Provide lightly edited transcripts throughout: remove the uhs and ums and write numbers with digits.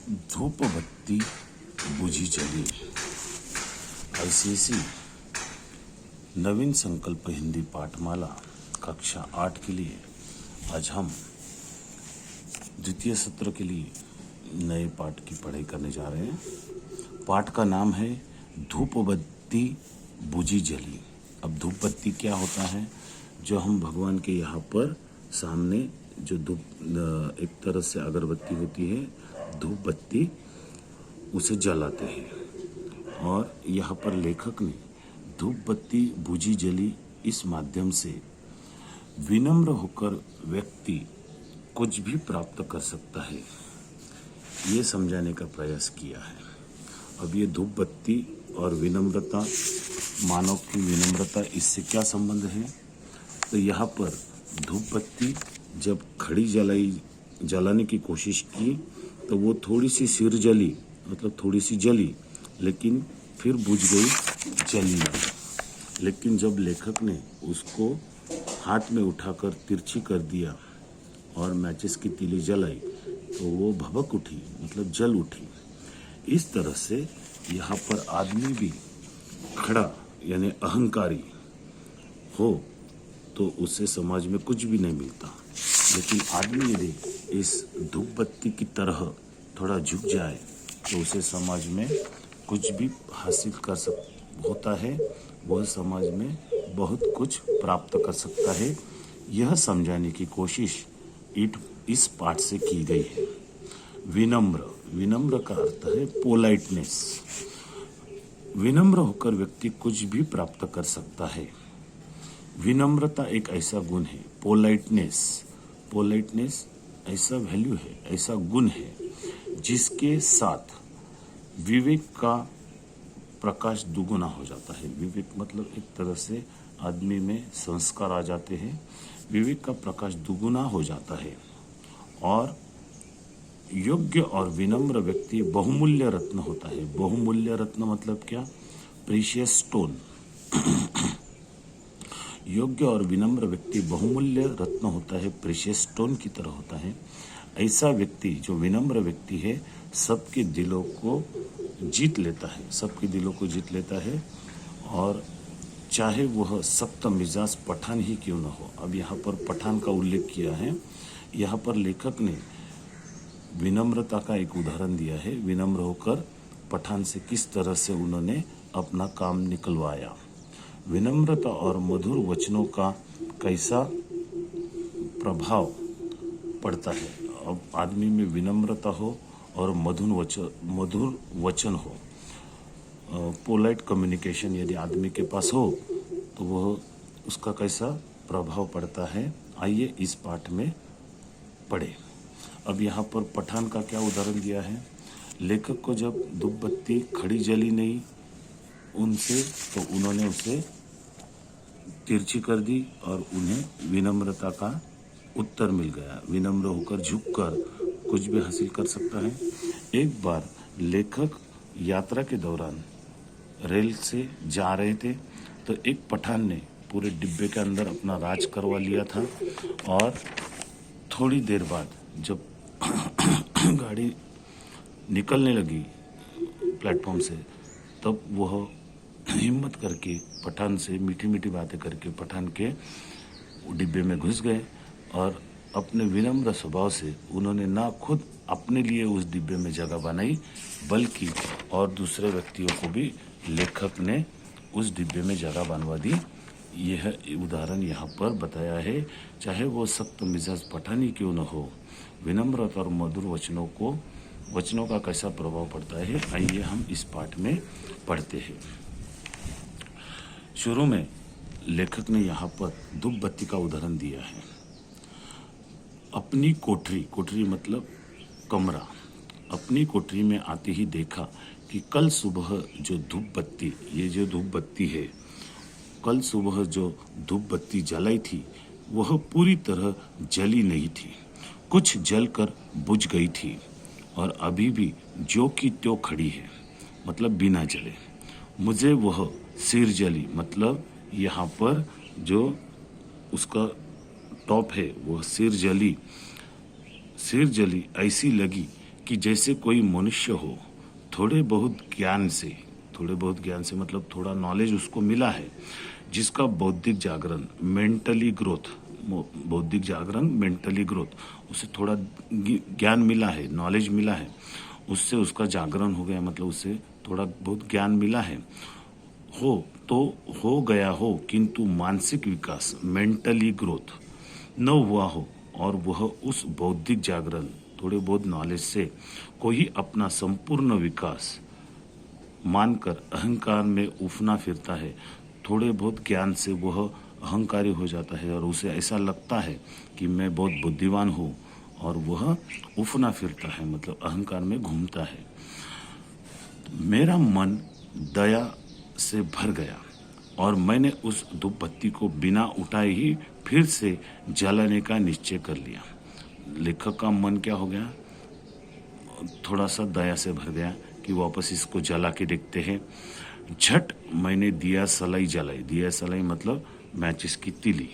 धूप बत्ती बुझी जली। ऐसी नवीन संकल्प हिंदी पाठमाला कक्षा 8 के लिए आज हम द्वितीय सत्र के लिए नए पाठ की पढ़ाई करने जा रहे हैं। पाठ का नाम है धूप बत्ती बुझी जली। अब धूप बत्ती क्या होता है? जो हम भगवान के यहाँ पर सामने जो धूप, एक तरह से अगरबत्ती होती है, धूप बत्ती, उसे जलाते हैं। और यहाँ पर लेखक ने धूप बत्ती बुझी जली इस माध्यम से विनम्र होकर व्यक्ति कुछ भी प्राप्त कर सकता है, ये समझाने का प्रयास किया है। अब ये धूप बत्ती और विनम्रता, मानव की विनम्रता, इससे क्या संबंध है? तो यहाँ पर धूप बत्ती जब खड़ी जलाने की कोशिश की तो वो थोड़ी सी सिर जली, मतलब थोड़ी सी जली, लेकिन फिर बुझ गई, जली नहीं। लेकिन जब लेखक ने उसको हाथ में उठाकर तिरछी कर दिया और मैचिस की तीली जलाई तो वो भभक उठी, मतलब जल उठी। इस तरह से यहाँ पर आदमी भी खड़ा यानी अहंकारी हो तो उससे समाज में कुछ भी नहीं मिलता। लेकिन आदमी यदि इस धूप बत्ती की तरह थोड़ा झुक जाए तो उसे समाज में कुछ भी हासिल होता है, वह समाज में बहुत कुछ प्राप्त कर सकता है। यह समझाने की कोशिश इस पाठ से की गई है। विनम्र का अर्थ है पोलाइटनेस। विनम्र होकर व्यक्ति कुछ भी प्राप्त कर सकता है। विनम्रता एक ऐसा गुण है, पोलाइटनेस ऐसा वैल्यू है, ऐसा गुण है जिसके साथ विवेक का प्रकाश दुगुना हो जाता है। विवेक मतलब एक तरह से आदमी में संस्कार आ जाते हैं, विवेक का प्रकाश दुगुना हो जाता है। और योग्य और विनम्र व्यक्ति बहुमूल्य रत्न होता है। बहुमूल्य रत्न मतलब क्या? Precious stone. योग्य और विनम्र व्यक्ति बहुमूल्य रत्न होता है, प्रीशियस स्टोन की तरह होता है। ऐसा व्यक्ति जो विनम्र व्यक्ति है सबके दिलों को जीत लेता है, और चाहे वह सख्त मिजाज पठान ही क्यों न हो। अब यहाँ पर पठान का उल्लेख किया है। यहाँ पर लेखक ने विनम्रता का एक उदाहरण दिया है। विनम्र होकर पठान से किस तरह से उन्होंने अपना काम निकलवाया। विनम्रता और मधुर वचनों का कैसा प्रभाव पड़ता है। अब आदमी में विनम्रता हो और मधुर वचन हो, पोलाइट कम्युनिकेशन यदि आदमी के पास हो तो वह उसका कैसा प्रभाव पड़ता है, आइए इस पाठ में पढ़े। अब यहाँ पर पठान का क्या उदाहरण दिया है? लेखक को जब धूप बत्ती खड़ी जली नहीं उनसे, तो उन्होंने उसे तिरछी कर दी और उन्हें विनम्रता का उत्तर मिल गया। विनम्र होकर झुककर कुछ भी हासिल कर सकता है। एक बार लेखक यात्रा के दौरान रेल से जा रहे थे तो एक पठान ने पूरे डिब्बे के अंदर अपना राज करवा लिया था। और थोड़ी देर बाद जब गाड़ी निकलने लगी प्लेटफॉर्म से, तब वह हिम्मत करके पठान से मीठी मीठी बातें करके पठान के डिब्बे में घुस गए। और अपने विनम्र स्वभाव से उन्होंने ना खुद अपने लिए उस डिब्बे में जगह बनाई, बल्कि और दूसरे व्यक्तियों को भी लेखक ने उस डिब्बे में जगह बनवा दी। यह उदाहरण यहाँ पर बताया है। चाहे वो सख्त मिजाज पठान ही क्यों न हो, विनम्रता और मधुर वचनों का कैसा प्रभाव पड़ता है, आइए हम इस पाठ में पढ़ते हैं। शुरू में लेखक ने यहाँ पर धूप बत्ती का उदाहरण दिया है। अपनी कोठरी मतलब कमरा, अपनी कोठरी में आते ही देखा कि कल सुबह जो धूप बत्ती है, कल सुबह जो धूप बत्ती जलाई थी वह पूरी तरह जली नहीं थी, कुछ जलकर बुझ गई थी और अभी भी जो की त्यों खड़ी है, मतलब बिना जले। मुझे वह सिर जली, मतलब यहाँ पर जो उसका टॉप है वो सिर जली ऐसी लगी कि जैसे कोई मनुष्य हो, थोड़े बहुत ज्ञान से मतलब थोड़ा नॉलेज उसको मिला है, जिसका बौद्धिक जागरण मेंटली ग्रोथ, उसे थोड़ा ज्ञान मिला है, नॉलेज मिला है, उससे उसका जागरण हो गया, मतलब उससे थोड़ा बहुत ज्ञान मिला है, हो गया हो, किंतु मानसिक विकास मेंटली ग्रोथ न हुआ हो, और वह उस बौद्धिक जागरण थोड़े बहुत नॉलेज से कोई अपना संपूर्ण विकास मानकर अहंकार में उफना फिरता है, थोड़े बहुत ज्ञान से वह अहंकारी हो जाता है और उसे ऐसा लगता है कि मैं बहुत बुद्धिमान हूँ, और वह उफना फिरता है, मतलब अहंकार में घूमता है। मेरा मन दया से भर गया और मैंने उस धूपबत्ती को बिना उठाए ही फिर से जलाने का निश्चय कर लिया। लेखक का मन क्या हो गया, थोड़ा सा दया से भर गया कि वापस इसको जला के देखते हैं। झट मैंने दिया सलाई जलाई मतलब मैचिस की तीली,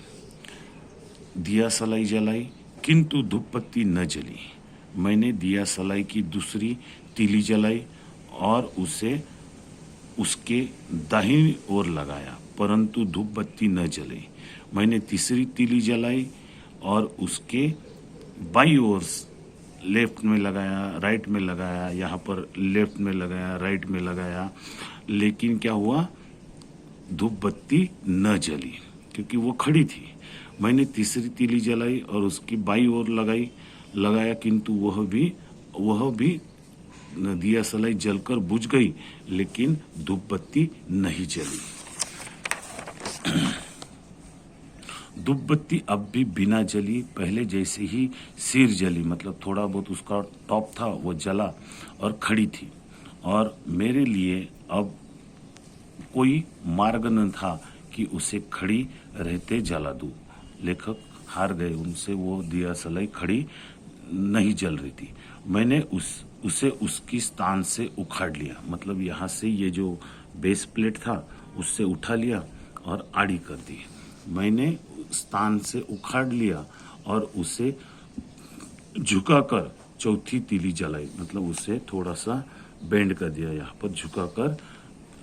दिया सलाई जलाई, किंतु धूपबत्ती न जली। मैंने दिया सलाई की दूसरी तीली जलाई और उसे उसके दाहिनी ओर लगाया, परंतु धूपबत्ती न जली। मैंने तीसरी तीली जलाई और उसके बाई ओर लेफ्ट में लगाया, राइट में लगाया, यहाँ पर लेफ्ट में लगाया, राइट में लगाया, लेकिन क्या हुआ, धूपबत्ती न जली क्योंकि वो खड़ी थी। मैंने तीसरी तीली जलाई और उसकी बाई ओर लगाया, किंतु वह भी दिया सलाई जलकर बुझ गई, लेकिन धूपबत्ती नहीं जली। धूपबत्ती अब भी बिना जली, पहले जैसे ही सिर जली, मतलब थोड़ा बहुत उसका टॉप था वो जला और खड़ी थी, और मेरे लिए अब कोई मार्ग न था कि उसे खड़ी रहते जला दूं। लेखक हार गए, उनसे वो दिया सलाई खड़ी नहीं जल रही थी। मैंने उसे उसकी स्थान से उखाड़ लिया, मतलब यहाँ से ये जो बेस प्लेट था उससे उठा लिया और आड़ी कर दी। मैंने स्थान से उखाड़ लिया और उसे झुकाकर चौथी तीली जलाई, मतलब उसे थोड़ा सा बेंड कर दिया, यहाँ पर झुकाकर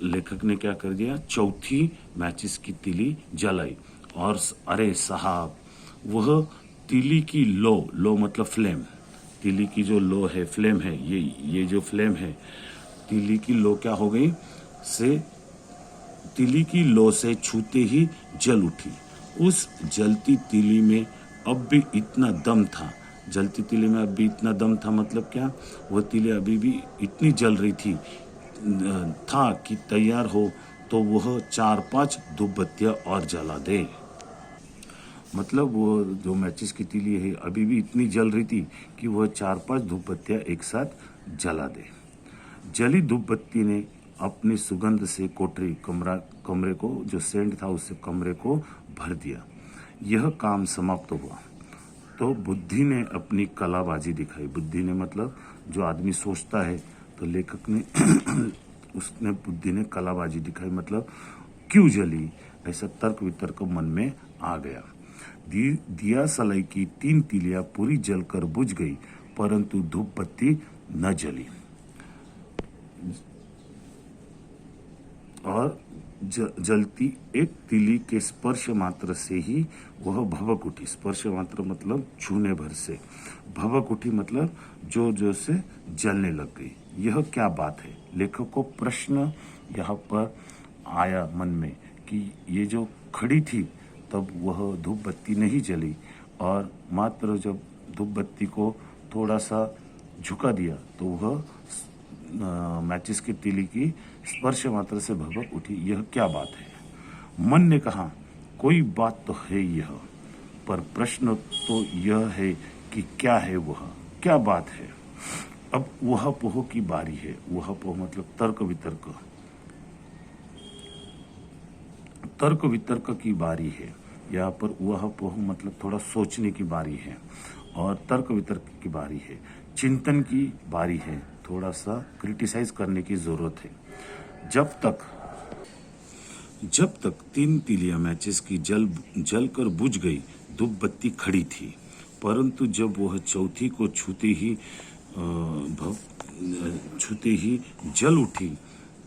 लेखक ने क्या कर दिया, चौथी मैचिस की तीली जलाई। और अरे साहब, वह तीली की लो मतलब फ्लेम, तीली की जो लो है, फ्लेम है, ये जो फ्लेम है, तीली की लो क्या हो गई, से तीली की लो से छूते ही जल उठी। उस जलती तीली में अब भी इतना दम था, जलती तीली में अब भी इतना दम था, मतलब क्या, वह तीली अभी भी इतनी जल रही थी था कि तैयार हो तो वह 4-5 धूपबत्तियां और जला दे। मतलब वो जो मैचिस की तीली है अभी भी इतनी जल रही थी कि वह 4-5 धूपबत्तियां एक साथ जला दे। जली धूपबत्ती ने अपनी सुगंध से कमरे को, जो सेंट था उससे कमरे को भर दिया। यह काम समाप्त हुआ तो बुद्धि ने अपनी कलाबाजी दिखाई। बुद्धि ने मतलब जो आदमी सोचता है, तो लेखक ने उसने बुद्धि ने कलाबाजी दिखाई, मतलब क्यों जली, ऐसा तर्क वितर्क मन में आ गया। दिया सलाई की 3 तीलियां पूरी जलकर बुझ गई, परंतु धूपबत्ती न जली, और जलती एक तीली के स्पर्श मात्र से ही वह भभक उठी। स्पर्श मात्र मतलब छूने भर से, भभक उठी मतलब जो से जलने लग गई। यह क्या बात है? लेखक को प्रश्न यहाँ पर आया मन में कि ये जो खड़ी थी तब वह धूपबत्ती नहीं जली, और मात्र जब धूपबत्ती को थोड़ा सा झुका दिया तो वह मैचिस की तीली की स्पर्श मात्र से भभक उठी। यह क्या बात है? मन ने कहा, कोई बात तो है यह, पर प्रश्न तो यह है कि क्या है वह, क्या बात है? अब वह पोह की बारी है। वह पोह मतलब तर्क वितर्क की बारी है। यहाँ पर वह पोह मतलब थोड़ा सोचने की बारी है, और तर्क वितर्क की बारी है, चिंतन की बारी है, थोड़ा सा क्रिटिसाइज करने की जरूरत है। जब तक 3 तीलियां मैचिस की जल कर बुझ गई, धूपबत्ती खड़ी थी, परंतु जब वह चौथी को छूते ही भव छूते ही जल उठी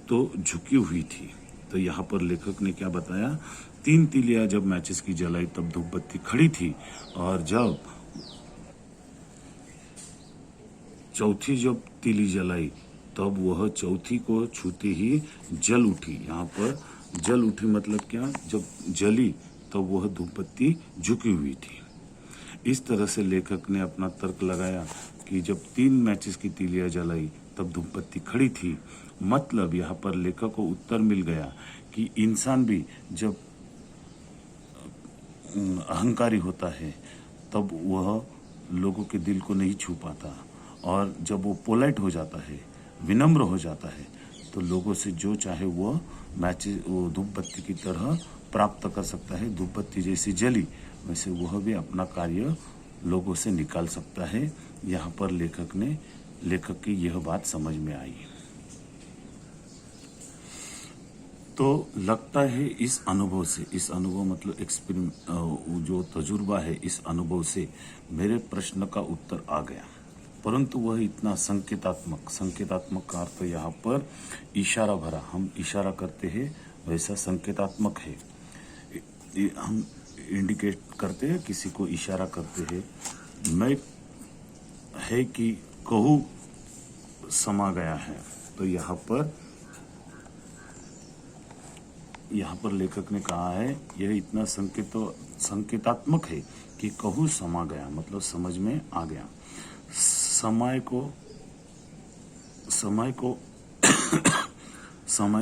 तो झुकी हुई थी। तो यहाँ पर लेखक ने क्या बताया, 3 तीलियां जब मैचेस की जलाई तब धूप बत्ती खड़ी थी, और जब चौथी जब तीली जलाई तब वह चौथी को छूते ही जल उठी। यहाँ पर जल उठी मतलब क्या, जब जली तब वह धूप बत्ती झुकी हुई थी। इस तरह से लेखक ने अपना तर्क लगाया कि जब 3 मैचेस की तीलियां जलाई तब धूप बत्ती खड़ी थी। मतलब यहाँ पर लेखक को उत्तर मिल गया कि इंसान भी जब अहंकारी होता है तब वह लोगों के दिल को नहीं छू पाता, और जब वो पोलाइट हो जाता है, विनम्र हो जाता है, तो लोगों से जो चाहे वो धूप बत्ती की तरह प्राप्त कर सकता है। धूप बत्ती जैसी जली वैसे वह भी अपना कार्य लोगों से निकाल सकता है। यहाँ पर लेखक की यह बात समझ में आई। तो लगता है इस अनुभव मतलब एक्सपीरियंस, जो तजुर्बा है, इस अनुभव से मेरे प्रश्न का उत्तर आ गया, परंतु वह इतना संकेतात्मक का अर्थ यहाँ पर इशारा भरा, हम इशारा करते हैं वैसा संकेतात्मक है। हम इंडिकेट करते हैं, किसी को इशारा करते हैं, मैं है कि कहूँ समा गया है। तो यहाँ पर लेखक ने कहा है यह इतना संकेतात्मक है कि कहूँ समा गया, मतलब समझ में आ गया। समय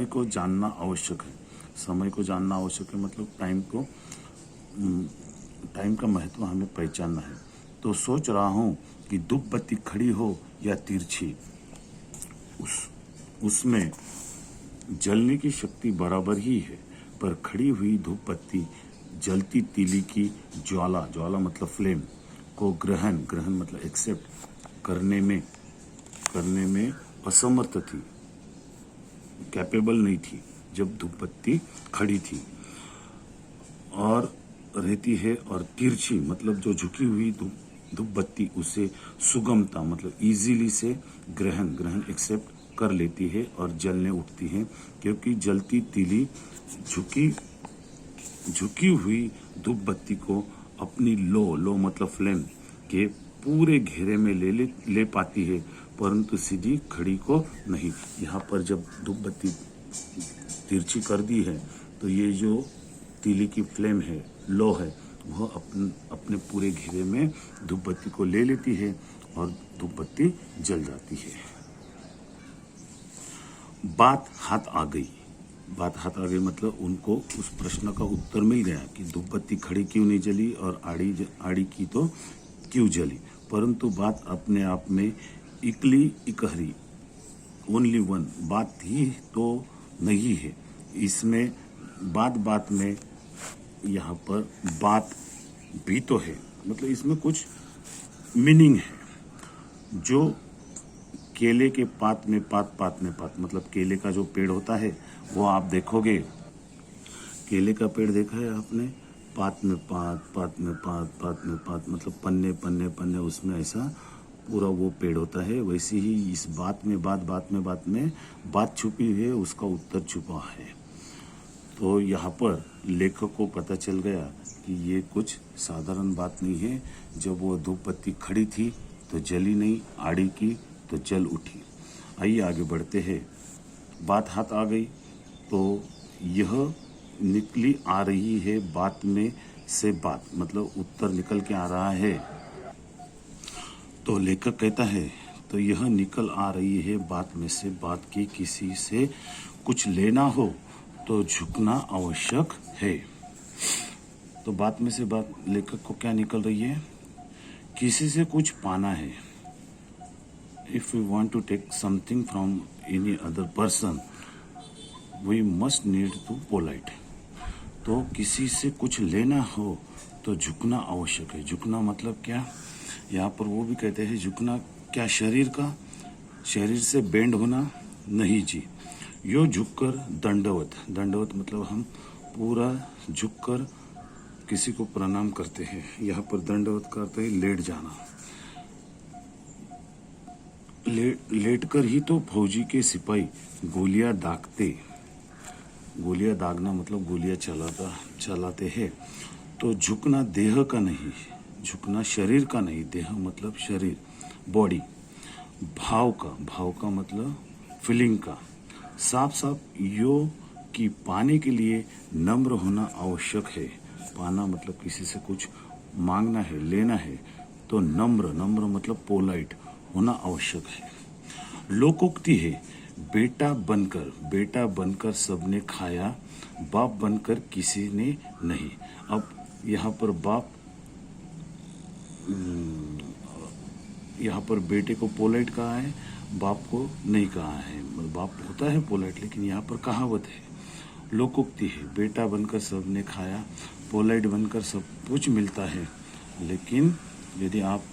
को जानना आवश्यक है। समय को जानना आवश्यक है मतलब टाइम का महत्व हमें पहचानना है। तो सोच रहा हूँ कि धूप बत्ती खड़ी हो या तिरछी, उसमें जलने की शक्ति बराबर ही है, पर खड़ी हुई धूप बत्ती जलती तीली की ज्वाला मतलब फ्लेम को ग्रहण मतलब एक्सेप्ट करने में असमर्थ थी, कैपेबल नहीं थी जब धूप बत्ती खड़ी थी और रहती है। और तिरछी मतलब जो झुकी हुई धूप बत्ती उसे सुगमता मतलब इजीली से ग्रहण एक्सेप्ट कर लेती है और जलने उठती है, क्योंकि जलती तीली झुकी हुई धूप बत्ती को अपनी लो मतलब फ्लेम के पूरे घेरे में ले पाती है, परंतु सीधी खड़ी को नहीं। यहाँ पर जब धूप बत्ती तिरछी कर दी है तो ये जो तीली की फ्लेम है, लो है, वह अपने पूरे घेरे में धूप बत्ती को ले लेती है और धूप बत्ती जल जाती है। बात हाथ आ गई मतलब उनको उस प्रश्न का उत्तर मिल गया कि धूप बत्ती खड़ी क्यों नहीं जली और आड़ी की तो क्यों जली। परंतु बात अपने आप में इकहरी ओनली वन बात ही तो नहीं है। इसमें बात में यहाँ पर बात भी तो है, मतलब इसमें कुछ मीनिंग है। जो केले के पात में पात मतलब केले का जो पेड़ होता है वो आप देखोगे, केले का पेड़ देखा है आपने, पात में पात मतलब पन्ने उसमें ऐसा पूरा वो पेड़ होता है। वैसे ही इस बात में बात छुपी है, उसका उत्तर छुपा है। तो यहाँ पर लेखक को पता चल गया कि ये कुछ साधारण बात नहीं है। जब वो धूप बत्ती खड़ी थी तो जली नहीं, आड़ी की तो जल उठी। आइए आगे बढ़ते हैं। बात हाथ आ गई तो यह निकली आ रही है बात में से बात, मतलब उत्तर निकल के आ रहा है। तो लेखक कहता है तो यह निकल आ रही है बात में से बात की किसी से कुछ लेना हो तो झुकना आवश्यक है। तो बात में से बात लेखक को क्या निकल रही है, किसी से कुछ पाना है। If we want to take something from any other person we must need to polite. तो किसी से कुछ लेना हो तो झुकना आवश्यक है। झुकना मतलब क्या, यहाँ पर वो भी कहते हैं झुकना क्या शरीर का, शरीर से बेंड होना नहीं जी। यो झुककर दंडवत मतलब हम पूरा झुककर किसी को प्रणाम करते हैं। यहाँ पर दंडवत का अर्थ है लेट जाना। लेटकर ही तो फौजी के सिपाही गोलियां दागते, गोलियां दागना मतलब गोलियां चलाते हैं। तो झुकना देह का नहीं, झुकना शरीर का नहीं, देह मतलब शरीर, बॉडी, भाव का मतलब फीलिंग का। साफ साफ यो कि पाने के लिए नम्र होना आवश्यक है। पाना मतलब किसी से कुछ मांगना है, लेना है, तो नम्र मतलब पोलाइट होना आवश्यक है। लोकोक्ति है, बेटा बनकर सबने खाया, बाप बनकर किसी ने नहीं। अब यहाँ पर यहाँ पर बेटे को पोलाइट कहा है, बाप को नहीं कहा है। बाप होता है पोलाइट, लेकिन यहाँ पर कहावत है, लोकोक्ति है, बेटा बनकर सबने खाया, पोलाइट बनकर सब कुछ मिलता है, लेकिन यदि आप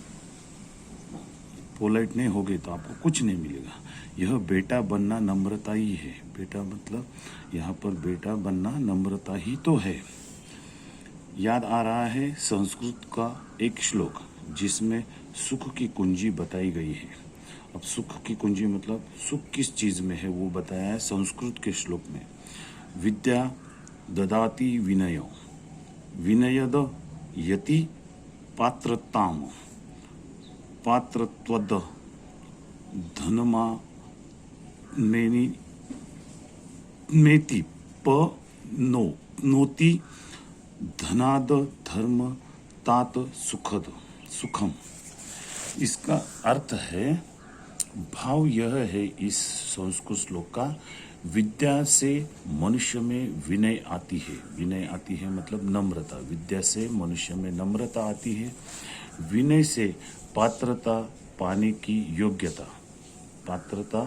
पोलाइट नहीं होगे तो आपको कुछ नहीं मिलेगा। यह बेटा बनना नम्रता ही है। बेटा मतलब यहाँ पर बेटा बनना नम्रता ही तो है। याद आ रहा है संस्कृत का एक श्लोक जिसमें सुख की कुंजी बताई गई है। अब सुख की कुंजी मतलब सुख किस चीज में है वो बताया है संस्कृत के श्लोक में। विद्या ददाति विनयो, विनयद यति पात्रताम, पात्रत्वद धनमा मेति प नो नोति धनाद धर्म तात सुखम। इसका अर्थ है, भाव यह है इस संस्कृत श्लोक का, विद्या से मनुष्य में विनय आती है। विनय आती है मतलब नम्रता। विद्या से मनुष्य में नम्रता आती है। विनय से पात्रता पाने की योग्यता, पात्रता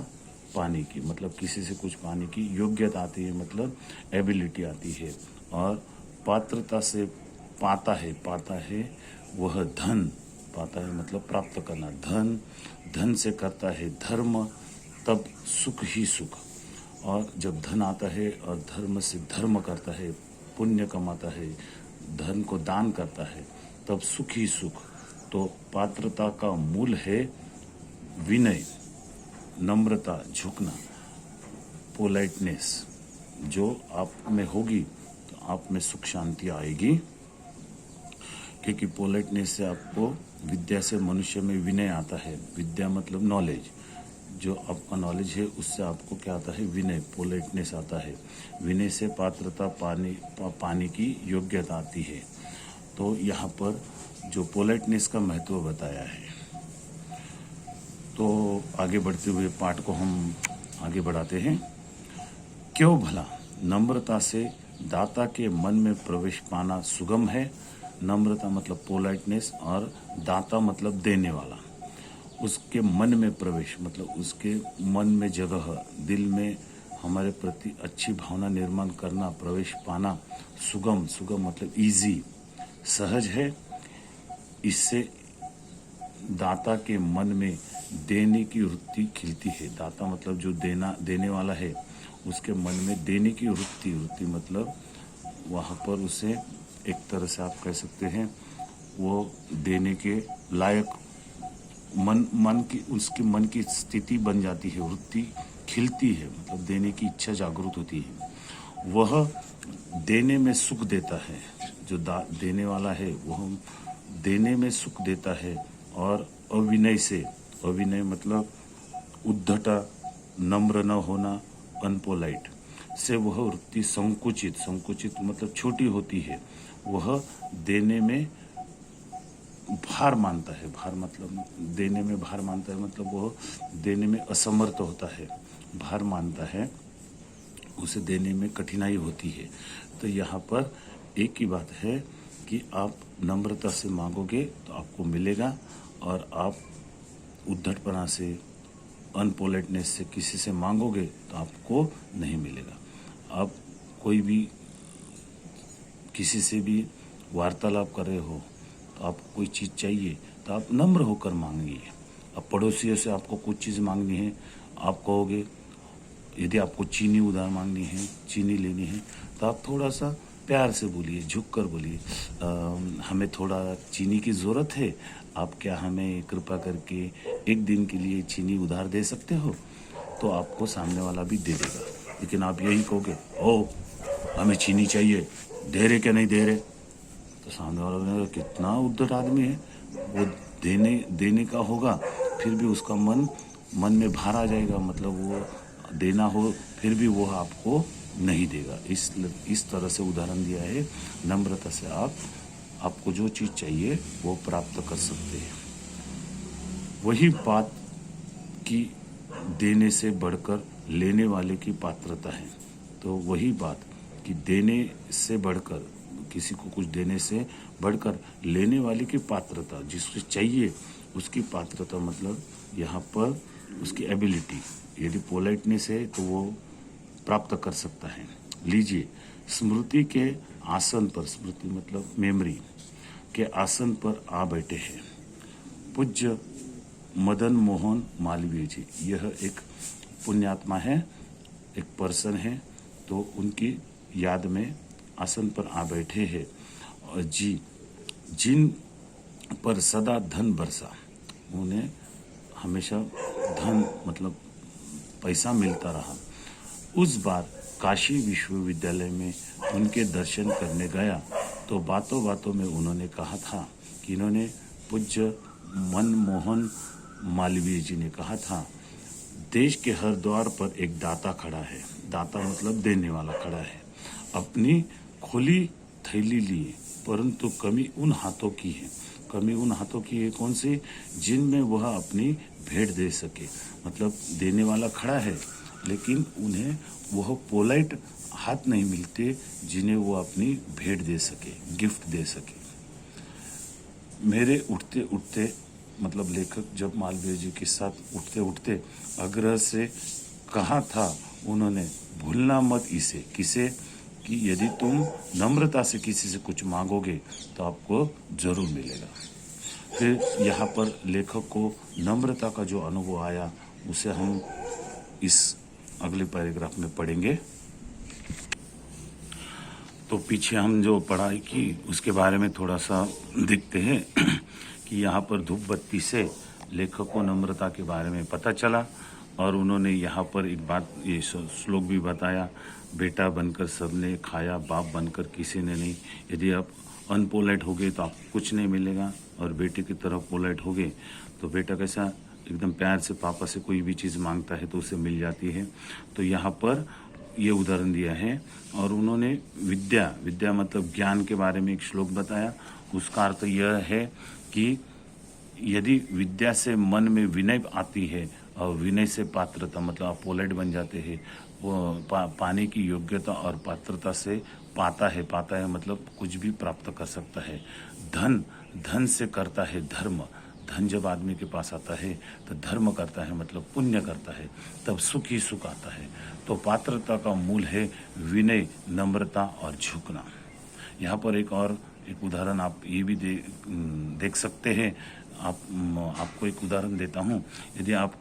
पाने की मतलब किसी से कुछ पाने की योग्यता आती है, मतलब एबिलिटी आती है। और पात्रता से पाता है वह धन, पाता है मतलब प्राप्त करना, धन से करता है धर्म, तब सुख ही सुख। और जब धन आता है और धर्म से धर्म करता है, पुण्य कमाता है, धन को दान करता है, तब सुख ही सुख। तो पात्रता का मूल है विनय, नम्रता, झुकना, पोलाइटनेस। जो आप में होगी तो आप में सुख शांति आएगी, क्योंकि पोलाइटनेस से आपको, विद्या से मनुष्य में विनय आता है। विद्या मतलब नॉलेज, जो आपका नॉलेज है उससे आपको क्या आता है, विनय, पोलाइटनेस आता है। विनय से पात्रता पाने की योग्यता आती है। तो यहाँ पर जो पोलाइटनेस का महत्व बताया है। तो आगे बढ़ते हुए पाठ को हम आगे बढ़ाते हैं। क्यों भला नम्रता से दाता के मन में प्रवेश पाना सुगम है। नम्रता मतलब पोलाइटनेस और दाता मतलब देने वाला। उसके मन में प्रवेश मतलब उसके मन में जगह, दिल में हमारे प्रति अच्छी भावना निर्माण करना, प्रवेश पाना सुगम मतलब इजी, सहज है। इससे दाता के मन में देने की वृत्ति खिलती है। दाता मतलब जो देने वाला है, उसके मन में देने की वृत्ति मतलब वहाँ पर उसे एक तरह से आप कह सकते हैं वो देने के लायक उसके मन की स्थिति बन जाती है, वृत्ति खिलती है, मतलब देने की इच्छा जागृत होती है। वह देने में सुख देता है। जो देने वाला है वह देने में सुख देता है। और अविनय मतलब उद्धटा, नम्र न होना, अनपोलाइट से वह वृत्ति संकुचित मतलब छोटी होती है। वह देने में भार मानता है। भार मतलब देने में भार मानता है मतलब वह देने में असमर्थ होता है, भार मानता है, उसे देने में कठिनाई होती है। तो यहाँ पर एक ही बात है कि आप नम्रता से मांगोगे तो आपको मिलेगा, और आप उद्धटपना से, अनपोलाइटनेस से किसी से मांगोगे तो आपको नहीं मिलेगा। आप कोई भी किसी से भी वार्तालाप कर रहे हो तो आपको कोई चीज़ चाहिए तो आप नम्र होकर मांगिए। अब पड़ोसियों से आपको कुछ चीज़ मांगनी है, आप कहोगे, यदि आपको चीनी उधार मांगनी है, चीनी लेनी है, तो आप थोड़ा सा प्यार से बोलिए, झुक कर बोलिए, हमें थोड़ा चीनी की ज़रूरत है, आप क्या हमें कृपा करके एक दिन के लिए चीनी उधार दे सकते हो? तो आपको सामने वाला भी दे देगा। लेकिन आप यही कहोगे, ओ हमें चीनी चाहिए, दे रहे क्या नहीं दे रहे, तो सामने वाला बोलेगा कितना उद्धट आदमी है, वो देने का होगा, फिर भी उसका मन में भार आ जाएगा, मतलब वो देना हो फिर भी वो आपको नहीं देगा। इस तरह से उदाहरण दिया है। नम्रता से आपको जो चीज़ चाहिए वो प्राप्त कर सकते हैं। वही बात कि देने से बढ़कर लेने वाले की पात्रता है। तो वही बात कि देने से बढ़कर, किसी को कुछ देने से बढ़कर लेने वाले की पात्रता, जिसको चाहिए उसकी पात्रता, मतलब यहाँ पर उसकी एबिलिटी, यदि पोलाइटनेस है तो वो प्राप्त कर सकता है। लीजिए, स्मृति के आसन पर, स्मृति मतलब मेमोरी के आसन पर आ बैठे हैं पूज्य मदन मोहन मालवीय जी। यह एक पुण्यात्मा है, एक पर्सन है, तो उनकी याद में आसन पर आ बैठे हैं और जिन पर सदा धन बरसा, उन्हें हमेशा धन मतलब पैसा मिलता रहा। उस बार काशी विश्वविद्यालय में उनके दर्शन करने गया तो बातों बातों में उन्होंने कहा था कि इन्होंने पूज्य मनमोहन मालवीय जी ने कहा था, देश के हर द्वार पर एक दाता खड़ा है। दाता मतलब देने वाला खड़ा है, अपनी खुली थैली लिए, परंतु कमी उन हाथों की है। कमी उन हाथों की है कौन सी? जिनमें वह अपनी भेंट दे सके। मतलब देने वाला खड़ा है, लेकिन उन्हें वह पोलाइट हाथ नहीं मिलते जिन्हें वो अपनी भेंट दे सके, गिफ्ट दे सके। मेरे उठते उठते, मतलब लेखक जब मालवीय जी के साथ उठते उठते आग्रह से कहा था उन्होंने, भूलना मत इसे। किसे? कि यदि तुम नम्रता से किसी से कुछ मांगोगे तो आपको जरूर मिलेगा। फिर यहाँ पर लेखक को नम्रता का जो अनुभव आया उसे हम इस अगले पैराग्राफ में पढ़ेंगे। तो पीछे हम जो पढ़ाई की उसके बारे में थोड़ा सा देखते हैं कि यहाँ पर धूप बत्ती से लेखक को नम्रता के बारे में पता चला और उन्होंने यहाँ पर एक बात, ये श्लोक भी बताया, बेटा बनकर सबने खाया, बाप बनकर किसी ने नहीं। यदि आप अनपोलाइट होगे तो आपको कुछ नहीं मिलेगा, और बेटे की तरह पोलाइट होगे तो बेटा कैसा एकदम प्यार से पापा से कोई भी चीज़ मांगता है तो उसे मिल जाती है। तो यहाँ पर ये उदाहरण दिया है। और उन्होंने विद्या मतलब ज्ञान के बारे में एक श्लोक बताया। उसका अर्थ यह है कि यदि विद्या से मन में विनय आती है और विनय से पात्रता, मतलब आप पोलाइट बन जाते हैं, वो पाने की योग्यता और पात्रता से पाता है मतलब कुछ भी प्राप्त कर सकता है। धन से करता है धर्म। धन जब आदमी के पास आता है तो धर्म करता है, मतलब पुण्य करता है, तब सुख ही सुख आता है। तो पात्रता का मूल है विनय, नम्रता और झुकना। यहाँ पर एक उदाहरण आप ये भी देख सकते हैं। आपको एक उदाहरण देता हूँ। यदि आप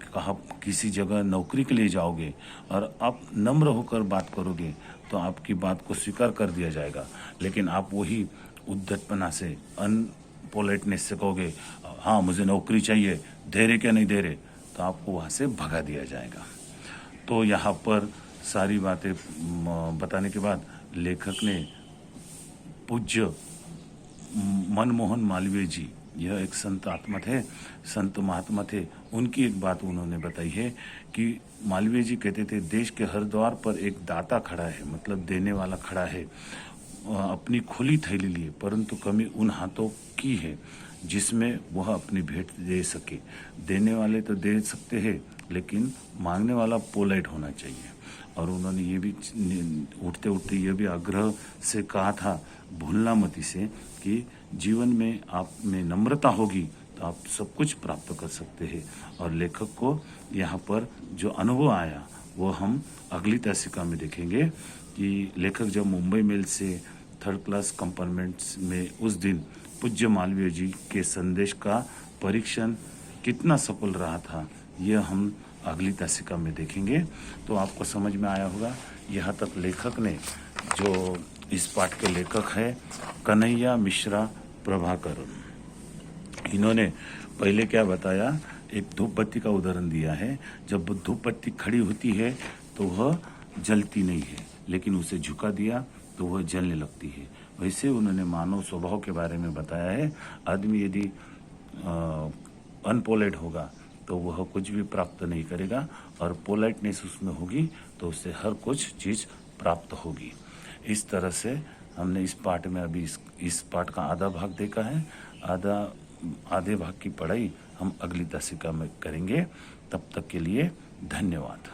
किसी जगह नौकरी के लिए जाओगे और आप नम्र होकर बात करोगे तो आपकी बात को स्वीकार कर दिया जाएगा। लेकिन आप वही उद्धटपना से, अनपोलाइटनेस से कहोगे, हाँ मुझे नौकरी चाहिए, दे रहे क्या नहीं दे रहे, तो आपको वहाँ से भगा दिया जाएगा। तो यहाँ पर सारी बातें बताने के बाद लेखक ने पूज्य मनमोहन मालवीय जी, यह एक संत महात्मा थे, उनकी एक बात उन्होंने बताई है कि मालवीय जी कहते थे, देश के हर द्वार पर एक दाता खड़ा है, मतलब देने वाला खड़ा है, अपनी खुली थैली लिए, परंतु कमी उन हाथों की है जिसमें वह अपनी भेंट दे सके। देने वाले तो दे सकते हैं, लेकिन मांगने वाला पोलाइट होना चाहिए। और उन्होंने ये भी उठते उठते ये भी आग्रह से कहा था, भूलना मत इसे, कि जीवन में आप में नम्रता होगी तो आप सब कुछ प्राप्त कर सकते हैं। और लेखक को यहाँ पर जो अनुभव आया वो हम अगली तासिका में देखेंगे कि लेखक जब मुंबई मेल से 3rd क्लास कंपार्टमेंट्स में उस दिन पूज्य मालवीय जी के संदेश का परीक्षण कितना सफल रहा था, यह हम अगली तासिका में देखेंगे। तो आपको समझ में आया होगा, यहाँ तक लेखक ने जो इस पाठ के लेखक हैं कन्हैया मिश्रा प्रभाकर। इन्होंने पहले क्या बताया, एक धूप बत्ती का उदाहरण दिया है। जब धूप बत्ती खड़ी होती है तो वह जलती नहीं है, लेकिन उसे झुका दिया तो वह जलने लगती है। वैसे उन्होंने मानव स्वभाव के बारे में बताया है। आदमी यदि अनपोलाइट होगा तो वह कुछ भी प्राप्त नहीं करेगा, और पोलाइटनेस उसमें होगी तो उससे हर कुछ चीज़ प्राप्त होगी। इस तरह से हमने इस पाठ में अभी इस पाठ का आधा भाग देखा है। आधे भाग की पढ़ाई हम अगली दशका में करेंगे। तब तक के लिए धन्यवाद।